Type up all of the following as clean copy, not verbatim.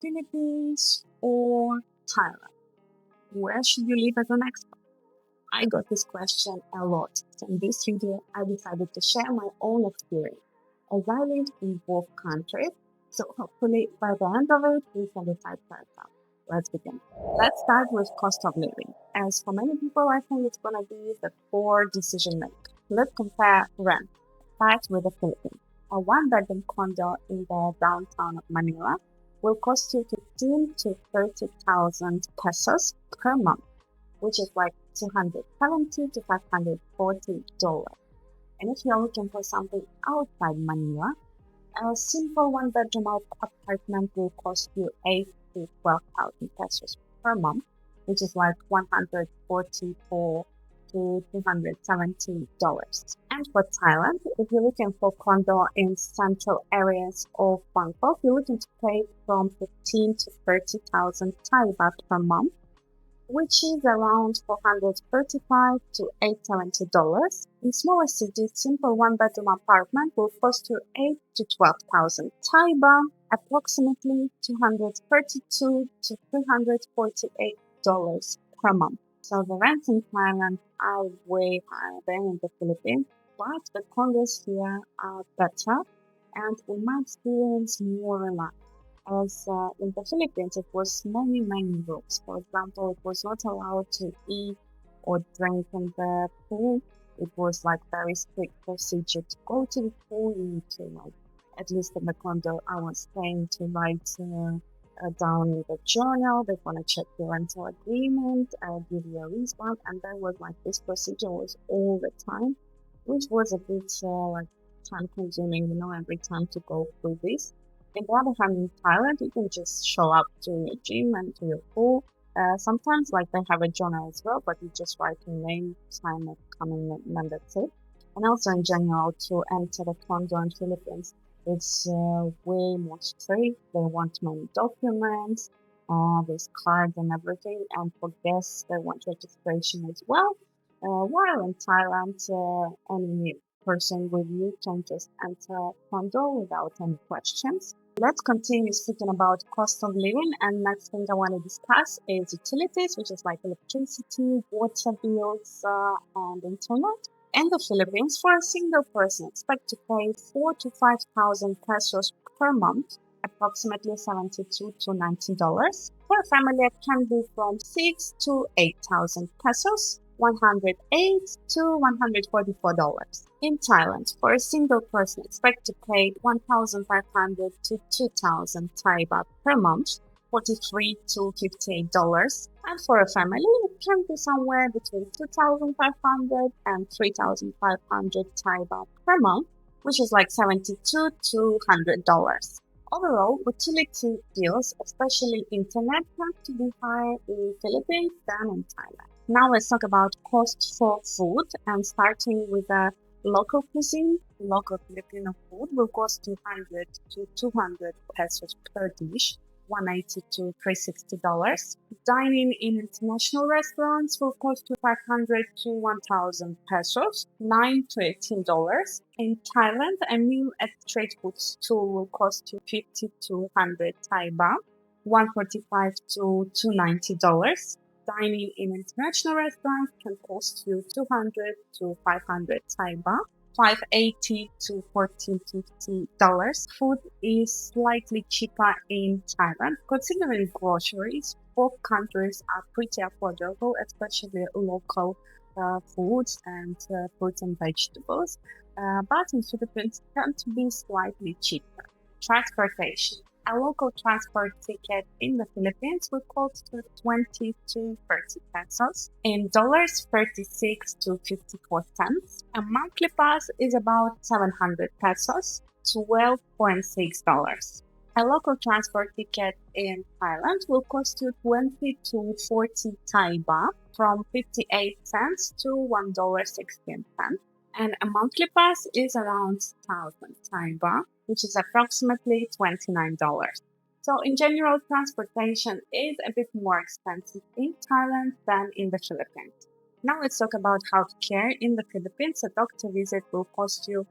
Philippines or Thailand? Where should you live as an expat? I got this question a lot. So in this video, I decided to share my own experience as I lived in both countries. So hopefully by the end of it, we can decide for ourselves. Let's begin. Let's start with cost of living. As for many people, I think it's gonna be the core decision maker. Let's compare rent. Start with the Philippines. A one-bedroom condo in the downtown of Manila will cost you 15 to 30,000 pesos per month, which is like $270 to $540. And if you're looking for something outside Manila, a simple one-bedroom apartment will cost you 8 to 12,000 pesos per month, which is like $144 to $270. And for Thailand, if you're looking for condo in central areas of Bangkok, you're looking to pay from 15 to 30,000 Thai baht per month, which is around $435 to $870. In smaller cities, simple one-bedroom apartment will cost you 8 to 12,000 Thai baht, approximately $232 to $348 per month. So the rents in Thailand are way higher than in the Philippines, but the condos here are better, and we might experience more relaxed. As in the Philippines, it was many rules. For example, it was not allowed to eat or drink in the pool. It was like very strict procedure to go to the pool. You need to like, at least in the condo I was staying, to write down in the journal. They want to check your rental agreement, give you a response, and that was like this procedure was all the time, which was a bit like time consuming, every time to go through this. On the other hand, in Thailand, you can just show up to your gym and to your pool. Sometimes, like, they have a journal as well, but you just write your name, time of coming, and that's it. And also, in general, to enter the condo in Philippines, it's way more strict. They want many documents, this card and everything. And for guests, they want registration as well. While in Thailand, any person with you can just enter condo without any questions. Let's continue speaking about cost of living, and next thing I want to discuss is utilities, which is like electricity, water bills, and internet. In the Philippines, for a single person, expect to pay 4 to 5,000 pesos per month, approximately $72 to $90. For a family, it can be from 6 to 8,000 pesos, $108 to $144. In Thailand, for a single person, expect to pay 1,500 to 2,000 Thai baht per month, $43 to $58. And for a family, it can be somewhere between 2,500 and 3,500 Thai baht per month, which is like $72 to $100. Overall, utility bills, especially internet, tend to be higher in Philippines than in Thailand. Now let's talk about cost for food, and starting with a local cuisine. Local Filipino food will cost 200 to 200 pesos per dish, $180 to $360. Dining in international restaurants will cost you 500 to 1,000 pesos, $9 to $18. In Thailand, a meal at street food stall will cost you 50 to 100 Thai baht, $145 to $290. Dining in international restaurants can cost you 200 to 500 Thai baht, $580 to $1450. Food is slightly cheaper in Thailand. Considering groceries, both countries are pretty affordable, especially local foods and fruits and vegetables. But in Philippines, tend to be slightly cheaper. Transportation. A local transport ticket in the Philippines will cost 20 to 30 pesos. In dollars, 36 to 54 cents. A monthly pass is about 700 pesos, $12.6. A local transport ticket in Thailand will cost you 20 to 40 Thai baht, from 58 cents to $1.16. And a monthly pass is around 1,000 Thai baht, which is approximately $29. So in general, transportation is a bit more expensive in Thailand than in the Philippines. Now let's talk about healthcare. In the Philippines, a doctor visit will cost you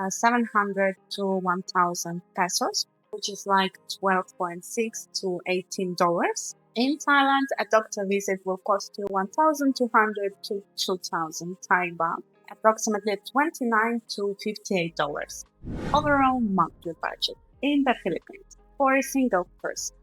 700 to 1,000 pesos, which is like 12.6 to $18. In Thailand, a doctor visit will cost you 1,200 to 2,000 Thai baht, approximately 29 to $58. Overall monthly budget in the Philippines for a single person,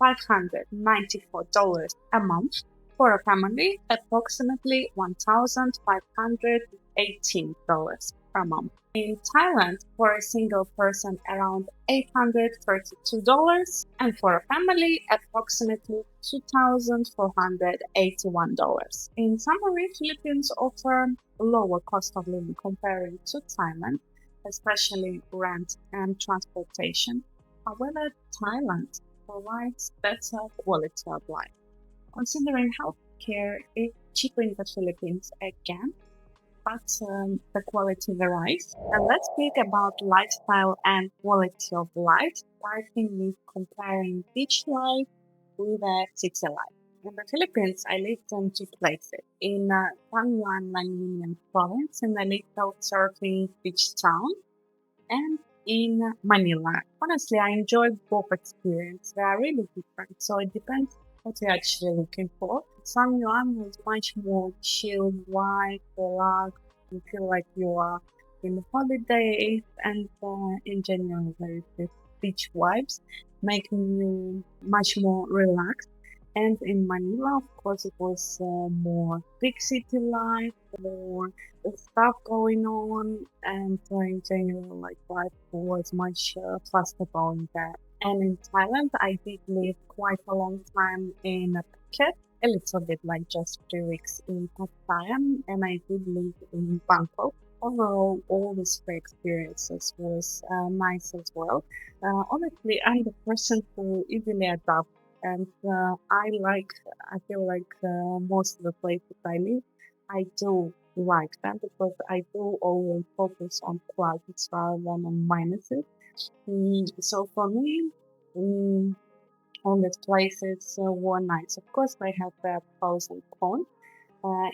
$594 a month. For a family, approximately $1,518 per month. In Thailand, for a single person, around $832, and for a family, approximately $2,481. In summary, Philippines offer lower cost of living comparing to Thailand, especially rent and transportation. However, Thailand provides better quality of life. Considering healthcare is cheaper in the Philippines again, but the quality varies. And let's speak about lifestyle and quality of life, starting with comparing beach life with city life. In the Philippines, I lived in two places. In San Juan, La Union province, in a little surfing beach town, and in Manila. Honestly, I enjoyed both experiences. They are really different, so it depends what you're actually looking for. San Juan was much more chill, wide, relaxed. You feel like you are in holidays, and in general, there is this beach vibes, making you much more relaxed. And in Manila, of course, it was more big city life, more stuff going on, and in general, like life was much faster going there. And in Thailand, I did live quite a long time in Phuket, a little bit like just 3 weeks in Pattaya, and I did live in Bangkok. Overall, all these three experiences was nice as well. Honestly, I'm the person who easily adapts, and I feel like most of the places I live, I do like them because I do always focus on pluses rather than on minuses. So for me, mm, all these places were nice. Of course, they have their pros and cons.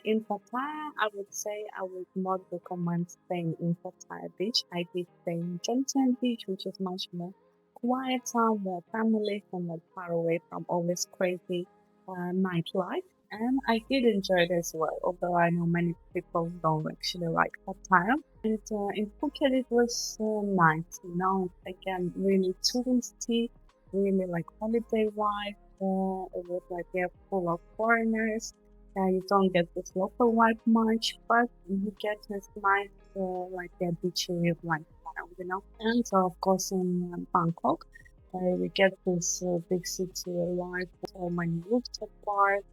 In Pattaya, I would say I would not recommend staying in Pattaya Beach. I did stay in Genting Beach, which is much more quieter, more family, and more far away from all this crazy nightlife. And I did enjoy it as well, although I know many people don't actually like Pattaya. And in Phuket, it was nice, again, really touristy, really like holiday vibe. It was like they're full of foreigners. You don't get this local vibe much, but you get this nice, like a beachy lifestyle. And so, of course, in Bangkok, we get this big city life with so many rooftop bars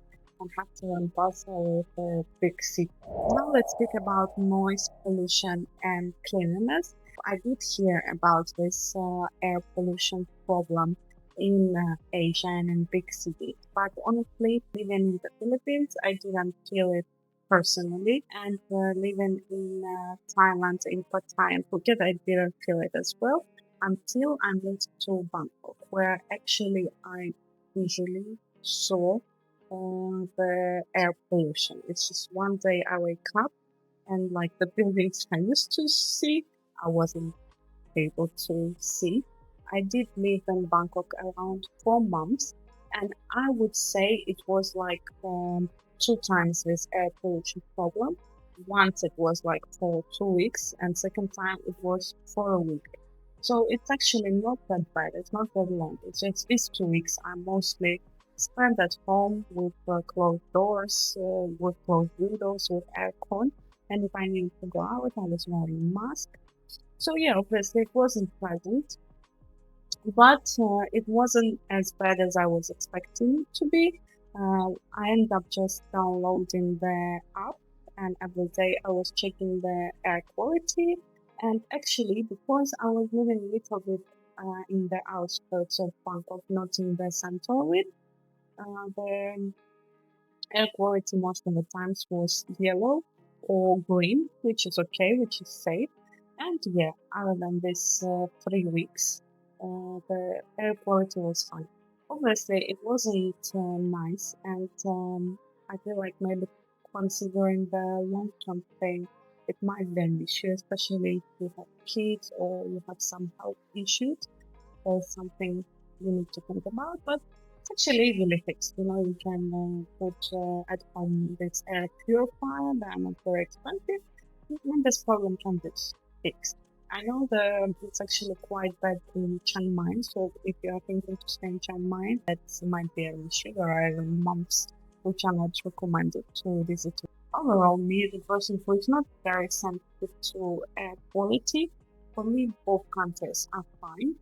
and hustle and bustle with a big city. Now let's speak about noise pollution and cleanliness. I did hear about this air pollution problem in Asia and in big cities. But honestly, living in the Philippines, I didn't feel it personally. And living in Thailand, in Pattaya and Phuket, I didn't feel it as well until I went to Bangkok, where actually I usually saw the air pollution. It's just one day I wake up and like the buildings I used to see, I wasn't able to see. I did live in Bangkok around 4 months, and I would say it was like two times this air pollution problem. Once it was like for 2 weeks, and second time it was for a week. So it's actually not that bad. It's not that long. It's just these 2 weeks I mostly spent at home with closed doors, with closed windows, with aircon. And if I needed to go out, I was wearing mask. So yeah, obviously it wasn't pleasant, but it wasn't as bad as I was expecting it to be. I ended up just downloading the app, and every day I was checking the air quality. And actually, because I was living a little bit in the outskirts of Bangkok, not in the center of it, the air quality most of the times was yellow or green, which is okay, which is safe. And yeah, other than this 3 weeks, the air quality was fine. Obviously, it wasn't nice, and I feel like maybe considering the long-term thing, it might be an issue, especially if you have kids or you have some health issues. something you need to think about, but it's actually really fixed. You can put at home this air purifier that are not very expensive, and this problem can be fixed. I know it's actually quite bad in Chiang Mai, so if you are thinking to stay in Chiang Mai, that might be an issue. There are even months which are not recommended to visit. Overall, me, the person who is not very sensitive to air quality, for me, both countries are fine.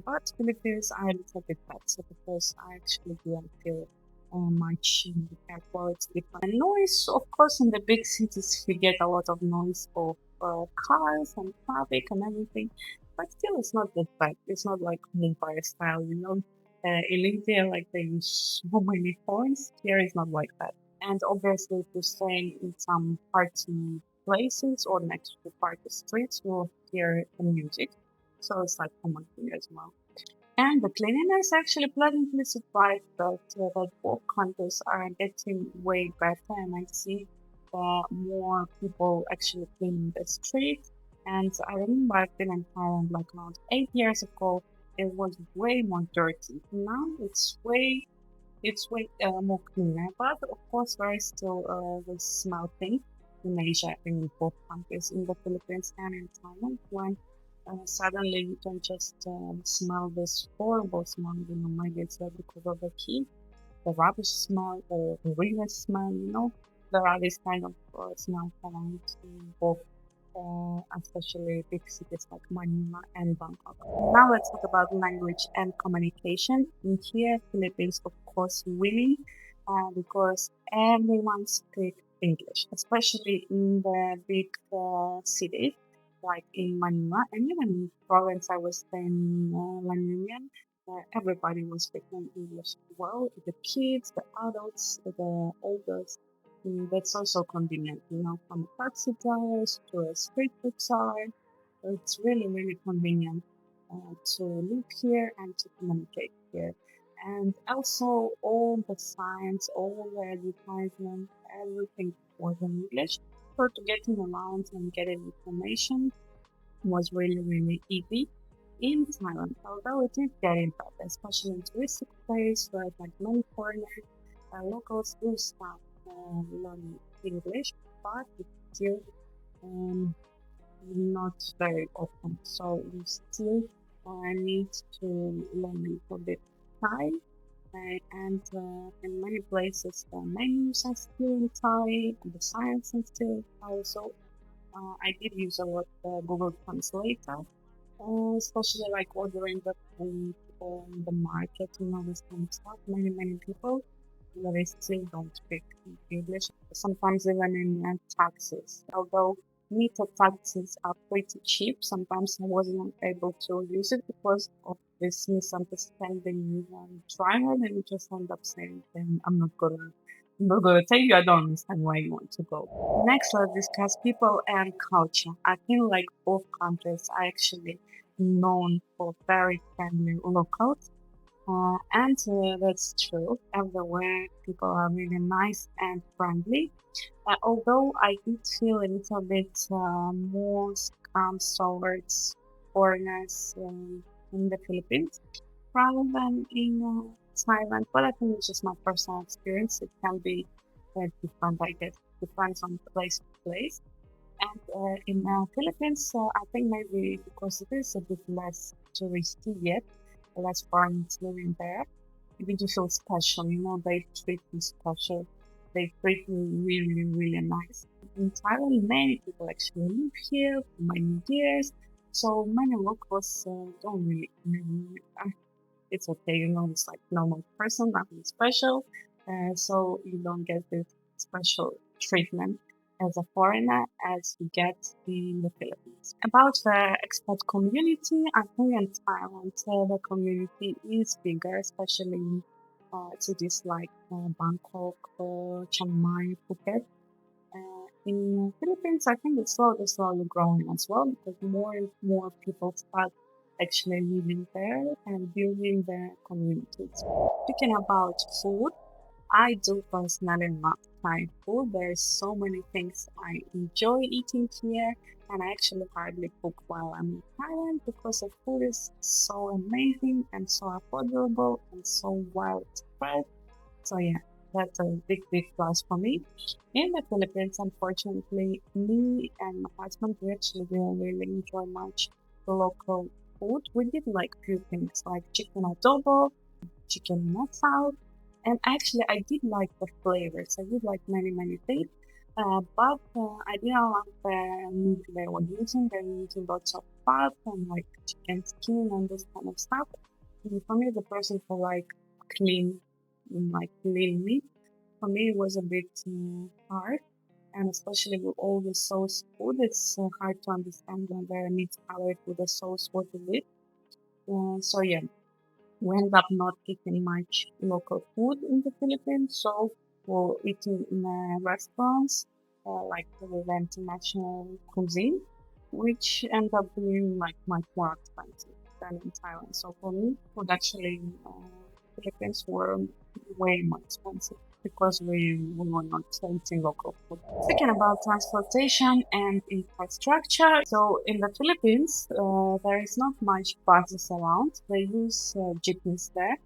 But Philippines are a little bit better because I actually didn't feel much air quality difference. And noise, of course, in the big cities, we get a lot of noise of cars and traffic and everything. But still, it's not that bad. It's not like Mumbai style. In India, like they use so many phones. Here, it's not like that. And obviously, if you're staying in some party places or next to party streets, you'll hear the music. So it's like common thing as well. And the cleanliness actually pleasantly surprised that both countries are getting way better, and I see more people actually cleaning the streets. And I remember I've been in Thailand like around 8 years ago. It was way more dirty. Now it's way more cleaner, but of course there is still the smell thing in Asia, in both countries, in the Philippines and in Thailand, when suddenly you can just smell this horrible smell. Maybe it's because of the heat, the rubbish smell, or the river smell. There are these kind of smells around in both especially big cities like Manila and Bangkok. Now let's talk about language and communication. In here, Philippines, of course, winning because everyone speaks English, especially in the big cities like in Manila and even in province I was in La Union. Everybody was speaking English well, the kids, the adults, the elders. That's also convenient, from taxi drivers to a street food seller. It's really, really convenient to live here and to communicate here. And also, all the signs, all the advertisements, everything was in English. So to getting around and getting information was really, really easy in Thailand. Although it is getting better, especially in touristic places where like many foreigners, locals do start learning English, but it's still um, not very often. So we still need to learn a little bit Thai. In many places, the menus are still in Thai, and the signs are still in Thai. So I did use a lot Google Translator, especially like ordering the food on the market, this kind of stuff. Many people they still don't speak English. Sometimes even in taxis, although meter taxis are pretty cheap, sometimes I wasn't able to use it because of this misunderstanding driver, and you just end up saying, I'm not gonna tell you. I don't understand why you want to go. Next, let's discuss people and culture. I feel like both countries are actually known for very friendly locals and that's true. Everywhere, people are really nice and friendly. Although I did feel a little bit more calm towards foreigners in the Philippines rather than in Thailand. But I think it's just my personal experience. It can be different, I guess. Depends on place to place. And in Philippines, I think maybe because it is a bit less touristy yet, less foreigners living there, you do feel special. They treat me special. They treat me really, really nice. In Thailand, many people actually live here for many years, so many locals don't really. It's okay, it's like normal person, nothing special. So you don't get this special treatment as a foreigner as you get in the Philippines. About the expat community, I think in Thailand the community is bigger, especially in cities like Bangkok, Chiang Mai, Phuket. In Philippines, I think it's slowly growing as well because more and more people start actually living there and building their communities. Speaking about food, I do personally not Thai food. There's so many things I enjoy eating here, and I actually hardly cook while I'm in Thailand because the food is so amazing and so affordable and so widespread. So yeah, that's a big, big plus for me. In the Philippines, unfortunately, me and my husband, we actually didn't really enjoy much the local food. We did like few things like chicken adobo, chicken masala, and actually I did like the flavors. I did like many, many things. But I didn't like the meat they were using. They were using lots of fat and like chicken skin and this kind of stuff. And for me, the person who like clean, like clean meat, for me it was a bit hard. And especially with all the sauce food, it's hard to understand when the meat colored with the sauce what is it. So yeah, we end up not eating much local food in the Philippines, so we're eating in restaurants like the international cuisine, which end up being like much more expensive than in Thailand. So for me, food actually in Philippines were way more expensive because we were not eating local food. Speaking about transportation and infrastructure, so in the Philippines, there is not much buses around. They use jeepneys there,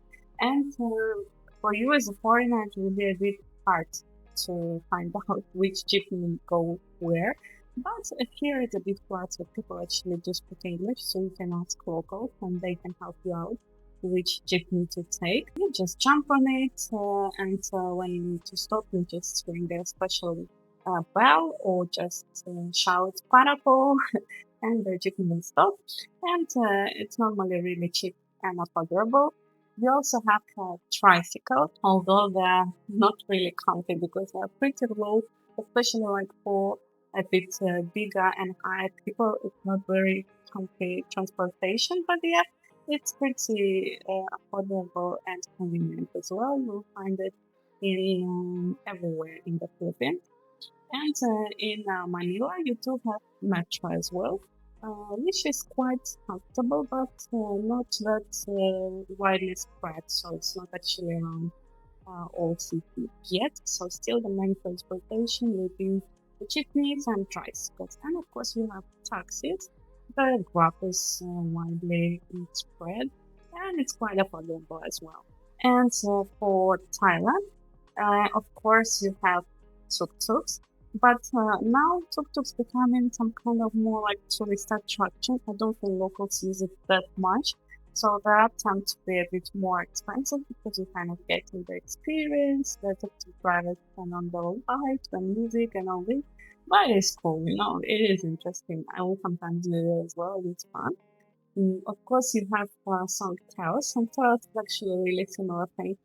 and for you as a foreigner, it will be a bit hard to find out which jeepney go where. But here it's a bit flat, so people actually just speak English, so you can ask locals and they can help you out which jeepney to take. You just jump on it, and when you need to stop, you just ring their special bell or just shout "Parapo" and the jeepney will stop. And it's normally really cheap and affordable. We also have tricycles, although they're not really comfy because they're pretty low, especially like for a bit bigger and higher people. It's not very comfy transportation, but yeah, it's pretty affordable and convenient as well. You'll find it in everywhere in the Philippines. And in Manila, you do have metro as well, which is quite comfortable, but not that widely spread. So it's not actually around all cities yet. So still the main transportation will be the jeepneys and tricycles. And of course, you have taxis. The Grab is widely spread, and it's quite affordable as well. And for Thailand, of course, you have tuk-tuks, but now tuk-tuks becoming some kind of more like tourist attraction. I don't think locals use it that much, so that tend to be a bit more expensive because you kind of get in the experience, the tuk-tuk drivers can on the light, the music, and all this. But it's cool, it is interesting. I will sometimes do it as well. It's fun. Of course, you have some towers. Some towers is actually a really similar thing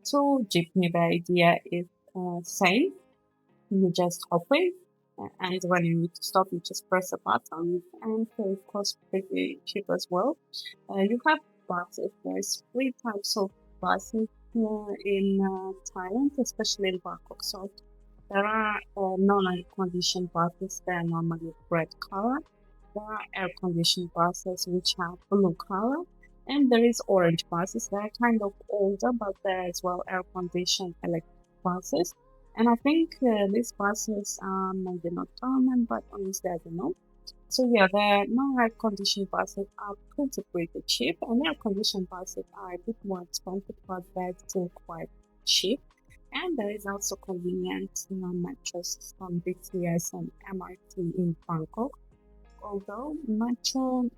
to jeepney. The idea is same. You just hop in, and when you need to stop, you just press a button, and of course, pretty cheap as well. You have buses. There's three types of buses in Thailand, especially in Bangkok. So there are non-air conditioned buses. They are normally red color. There are air-conditioned buses which have blue color, and there is orange buses. They are kind of older, but there are as well air-conditioned electric buses. And I think these buses are maybe not government, but honestly, I don't know. So yeah, the non-air-conditioned buses are pretty cheap, and air-conditioned buses are a bit more expensive, but they're still quite cheap. And there is also convenient, metros from BTS and MRT in Bangkok. Although metro,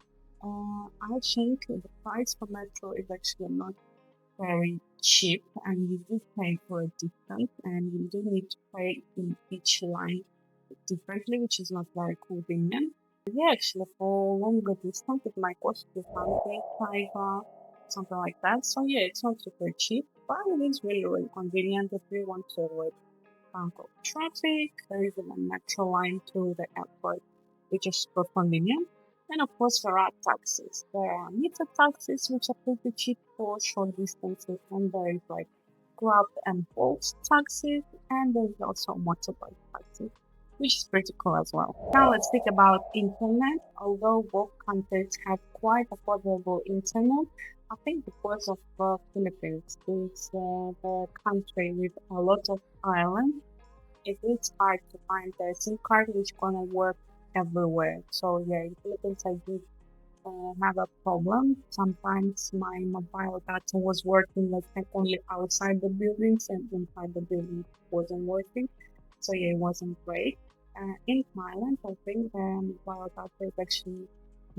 I think the price for metro is actually not very cheap, and you do pay for a distance, and you do need to pay in each line differently, which is not very convenient. Yeah, actually, for longer distance, it might cost you something like something like that. So yeah, it's not super cheap, but it is really, really convenient if you want to avoid Bangkok traffic. There is a metro line to the airport, which is super convenient. And of course, there are taxis. There are meter taxis, which are pretty cheap for short distances, and there is like Grab and Bolt taxis, and there's also motorbike taxis. which is pretty cool as well. Now let's speak about internet. Although both countries have quite affordable internet, I think because of Philippines is the country with a lot of islands, it is hard to find the SIM card which gonna work everywhere. So yeah, in Philippines I did have a problem. Sometimes my mobile data was working, let's say, only outside the buildings and inside the building wasn't working. So yeah, it wasn't great. In Thailand, I think the mobile data is actually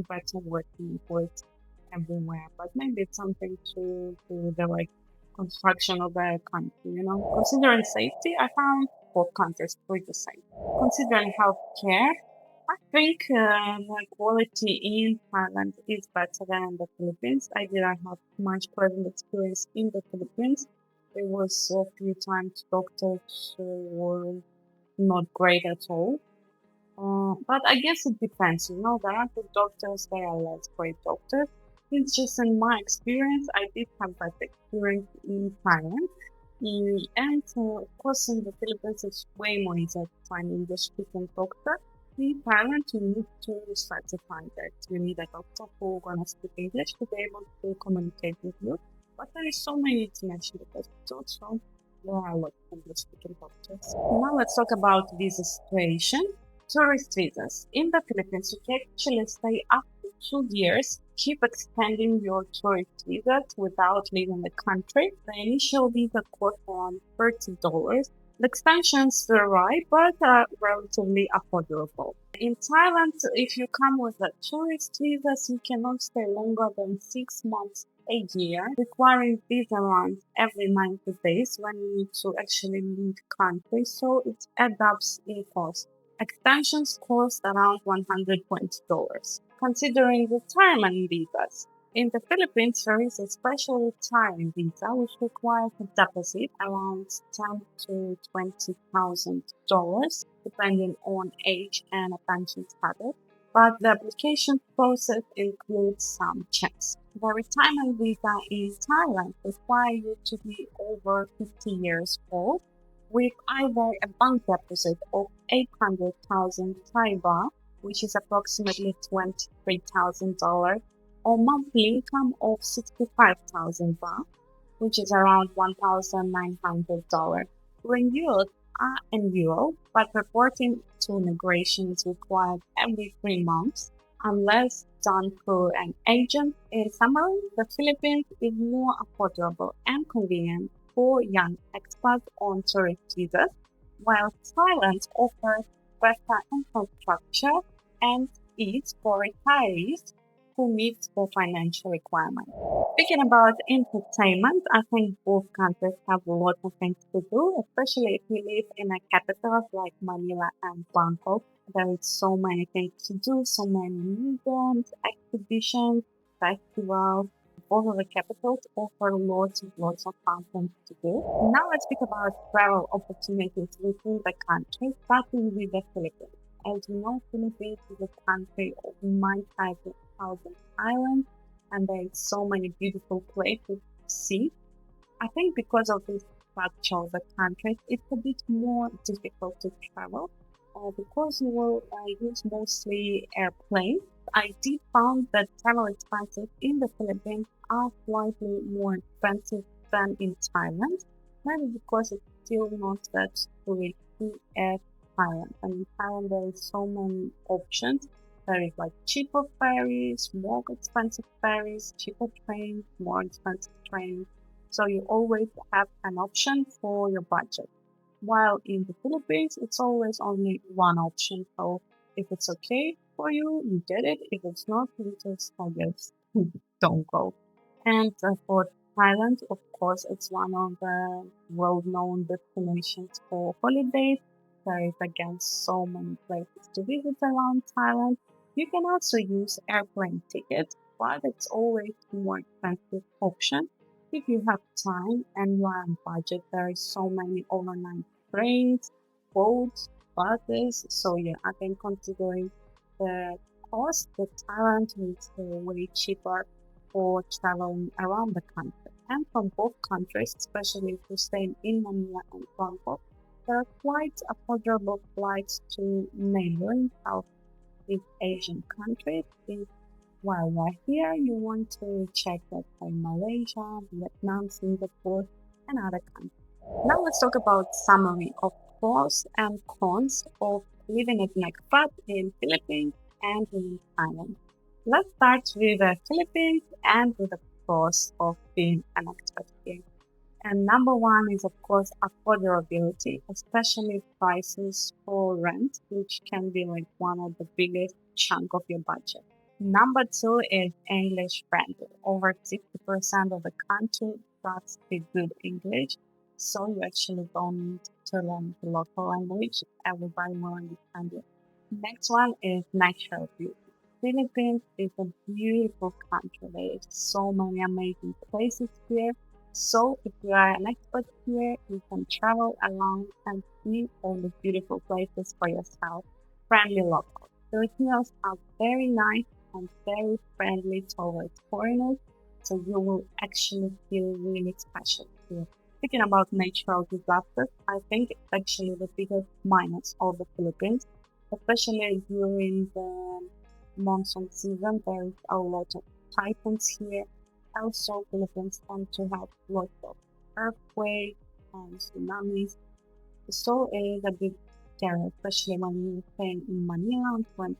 better working with everywhere, but maybe it's something to do with the like construction of the country, you know. Considering safety, I found both countries pretty safe. Considering healthcare, I think the quality in Thailand is better than in the Philippines. I didn't have much pleasant experience in the Philippines. There was a few times doctors were not great at all. But I guess it depends. You know, there are good doctors, there are less great doctors. It's just in my experience, I did have that experience in Thailand. And of course, in the Philippines, it's way more easier to find English-speaking doctor. In Thailand, you need to certify that you need a doctor who gonna speak English to be able to communicate with you. But there is so many international hospitals, so there are a lot of English-speaking doctors. Now let's talk about visa situation. Tourist visas. In the Philippines, you can actually stay up to 2 years. Keep extending your tourist visas without leaving the country. The initial visa costs around $30. The extensions vary, but are relatively affordable. In Thailand, if you come with a tourist visa, you cannot stay longer than 6 months a year, requiring visa runs every 90 days when you need to actually leave the country, so it adds up in cost. Extensions cost around $120. Considering retirement visas, in the Philippines, there is a special retirement visa which requires a deposit around $10,000 to $20,000, depending on age and a pension status. But the application process includes some checks. The retirement visa in Thailand requires you to be over 50 years old with either a bank deposit of 800,000 Thai baht, which is approximately $23,000, or monthly income of 65,000 baht, which is around $1,900. Renewals are annual, but reporting to immigration is required every 3 months unless done through an agent. In summary, the Philippines is more affordable and convenient for young expats on tourist visas, while Thailand offers better infrastructure and ease for retirees who meet the financial requirements. Speaking about entertainment, I think both countries have a lot of things to do, especially if you live in a capital like Manila and Bangkok. There is so many things to do, so many museums, exhibitions, festivals. Both of the capitals offer lots of fun things to do. Now let's speak about travel opportunities within the country, starting with the Philippines. As you know, Philippines is a country of 9,000 islands, and there is so many beautiful places to see. I think because of this structure of the country, it's a bit more difficult to travel, because you will use mostly airplanes. I did found that travel expenses in the Philippines are slightly more expensive than in Thailand, maybe because it's still not that touristy as Thailand. And in Thailand, there is so many options. There is like cheaper ferries, more expensive ferries, cheaper trains, more expensive trains. So you always have an option for your budget. While in the Philippines, it's always only one option. So if it's okay for you, you get it. If it's not, you just, I guess, don't go. And for Thailand, of course, it's one of the well-known destinations for holidays. There is again so many places to visit around Thailand. You can also use airplane tickets, but it's always a more expensive option. If you have time and you are on budget, there are so many overnight trains, boats, buses. So yeah, I think considering the cost, the Thailand is way cheaper for traveling around the country. And from both countries, especially if you're staying in Manila and Bangkok, there are quite affordable flights to neighboring Southeast Asian countries. If while you're here, you want to check out Malaysia, Vietnam, Singapore, and other countries. Now let's talk about summary of pros and cons of living as an expat in Philippines and in Thailand. Let's start with the Philippines and with the pros of being an expat here. And number one is, of course, affordability, especially prices for rent, which can be like one of the biggest chunk of your budget. Number two is English friendly. Over 60% of the country speak good English, so you actually don't need to learn the local language. Everybody will understand you. Next one is natural beauty. Philippines is a beautiful country. There is so many amazing places here. So if you are an expert here, you can travel around and see all the beautiful places for yourself. Friendly locals. Filipinos are very nice and very friendly towards foreigners, so you will actually feel really special here. Speaking about natural disasters, I think it's actually the biggest minus of the Philippines, especially during the monsoon season. There is a lot of typhoons here. Also, Philippines tend to have lots of earthquakes and tsunamis. So it is a big terror, especially when you stay in Manila on 20th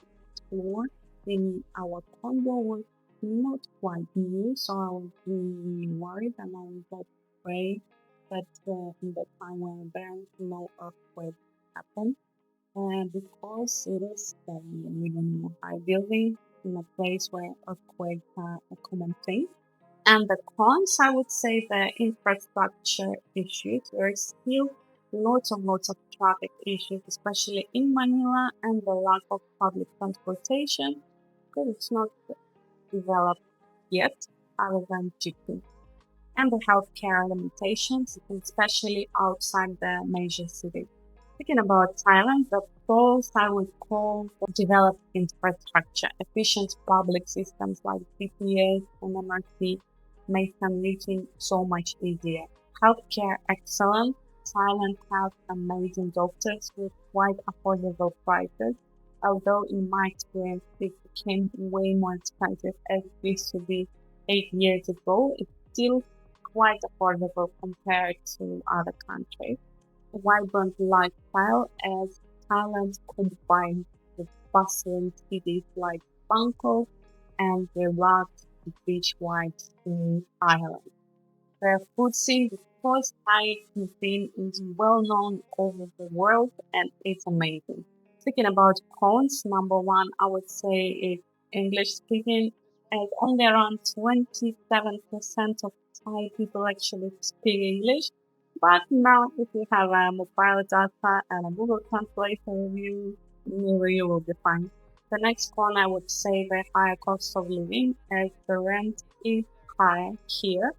floor. In our condo was not quite new, so I was really worried and I was like afraid that in the time when there is no earthquake happen. And because it is within a high building in a place where earthquakes are a common thing. And the cons, I would say the infrastructure issues. There is still lots of traffic issues, especially in Manila, and the lack of public transportation because it's not developed yet, other than GP. And the healthcare limitations, especially outside the major cities. Speaking about Thailand, the pros I would call the developed infrastructure, efficient public systems like BTS and MRT make them reaching so much easier. Healthcare excellent. Thailand has amazing doctors with quite affordable prices, although in my experience it became way more expensive as it used to be 8 years ago. It's still quite affordable compared to other countries. Vibrant lifestyle as Thailand combines with bustling cities like Bangkok and the rugged beach-wide in Ireland. The food scene, of course, Thai cuisine is well known over the world and it's amazing. Speaking about cons, number one, I would say is English speaking, as only around 27% of Thai people actually speak English. But now, if you have a mobile data and a Google Translation you will be fine. The next one, I would say the higher cost of living, as the rent is higher here,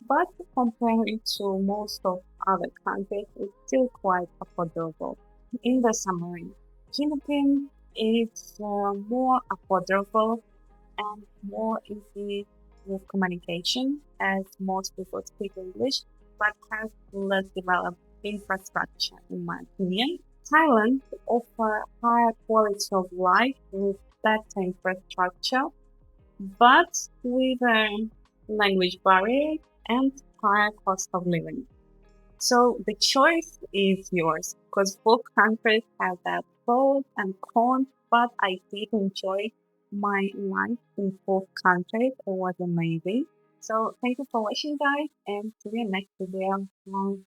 but comparing to most of other countries, it's still quite affordable. In the summary, Philippines is more affordable and more easy with communication as most people speak English, but has less developed infrastructure in my opinion. Thailand offers higher quality of life with better infrastructure, but with a language barrier and higher cost of living. So the choice is yours because both countries have their pros and cons, but I did enjoy my life in both countries. It was amazing. So thank you for watching guys and see you next video. Bye.